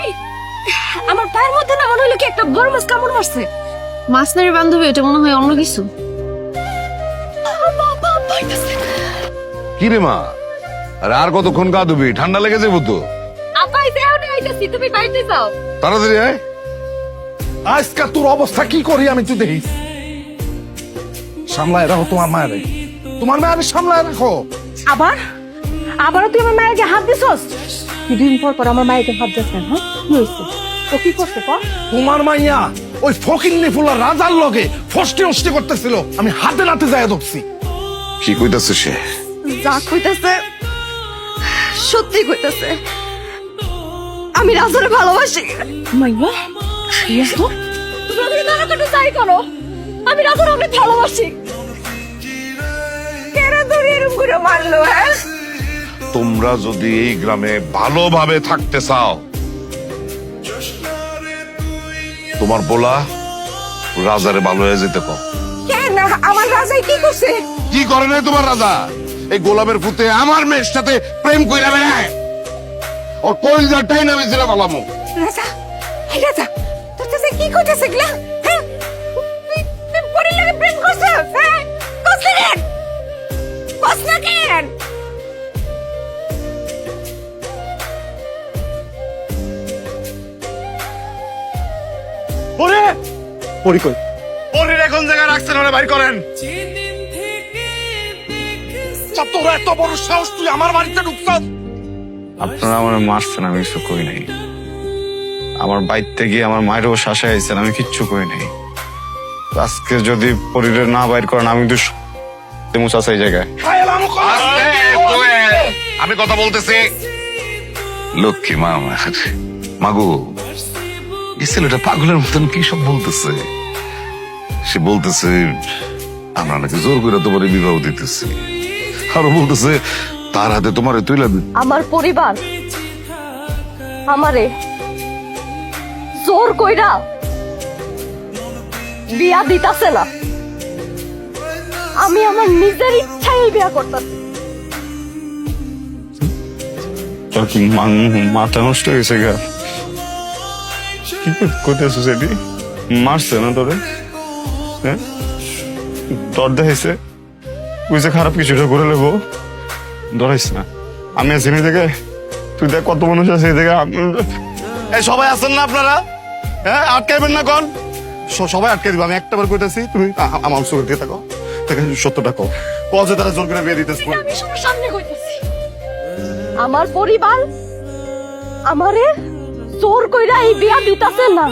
এই আমার পায়ের মধ্যে না মনে হলো কি একটা বড় মাছ কামড় মারছে। মাছ নারী বান্ধবী, এটা মনে হয় অন্য কিছু। কি রে মা, আরে আর কতক্ষণ কাঁদবি? ঠান্ডা লেগে যাবো তো। আপাই যাও না, আইতাছি, তুমি বাইরে যাও। তাড়াতাড়ি আয়। আজকে তোর অবস্থা কি করি আমি তুই দেখিস। সামলায় রাখো তোমার মায়ের, তোমার মায়ের সামলায় রাখো। আবারও তুই আমার মায়ের হাত দিছস? দুদিন পর পর আমার মায়ের হাত দিস কেন? হ্যাঁ, কি হয়েছে? তো কি করতে কর? তোমার মাইয়া ওই ফকিন্নি ফুলা রাজার লগে ফষ্টি অষ্টি করতেছিল, আমি হাতে নাতে যায় ধরছি। কি কইতাছে সে? যা কইতাছে সত্যি কইতাছে। আমি রাজারে ভালোবাসি। মাইয়া ইয়েস তো তুমি আমাকে না করে চাই করো। আমি রাজারে অনেক ভালোবাসি। কেন তুমি এরকম করে মারলো? হ্যাঁ, তোমরা যদি এই গ্রামে ভালোভাবে থাকতে চাও, তোমার বলা রাজারে ভালো হয়ে যেতে কও। কেন আমার রাজাই কি করছে? কি করে নাই তোমার রাজা? এই গোলাপের ফুতে আমার মেয়ের সাথে প্রেম কইরা বেড়ায়। ওর কইলজাটাই নামে ছিল বালামু। রাজা, এই রাজা, তোর কাছে কি করতেছে গলা? হ্যাঁ, তুই পরে লাগে প্রেম করছিস? হ্যাঁ, করছিস? কস না কেন? ওরে পরি কই? পরির এখন জায়গা রাখছেন, ওরে বাইর করেন। চাপ, তোর এত বড় সাহস, তুই আমার বাড়িতে ঢুকছস? আপনারা আমার মারছেন, আমি কিছু কই নাই। আমার বাইতে গিয়ে আমার মায়েরও শাসা আইছেন, আমি কিচ্ছু কই নাই। আজকে যদি পরিরে না বাইর করেন, আমি তো মুসাস এই জায়গায়। আমি কথা বলতেছি। লক্ষ্মী মা আমার মাগো, এই ছেলেটা পাগলের মতন কি সব বলতেছে। সে বলতেছে আমরা নাকি জোর করে তোমার বিবাহ দিতেছি, আরো বলতেছে তার হাতে তোমার তুইলা দিতে। আমার পরিবার আমারে জোর কইরা বিয়া দিতাছে না, আমি আমার নিজের ইচ্ছায় বিয়া করতেছি। তোর কি মাথা নষ্ট হয়েছে গা? কি করতেছো সেটি? মারছে না তোরে? হ্যাঁ, তোর দেখাইছে বুঝে খারাপ কিছুটা করে নেবো, ধরাইস না। আমি আছি না দেখে, তুই দেখ কত মানুষ আছে এই দেখে। এই সবাই আছেন না আপনারা? হ্যাঁ, আটকাইবেন না কোন? সবাই আটকাই দিব। আমি একটা বার কইতাছি, তুমি আমার চোখের দিকে থাকো, সত্যটা কও। কজে তারা জোর করে বিয়ে দিতেছে? আমি সবার সামনে কইতেছি, আমার পরিবার আমারে জোর কইরা এই বিয়া দিতাছে না।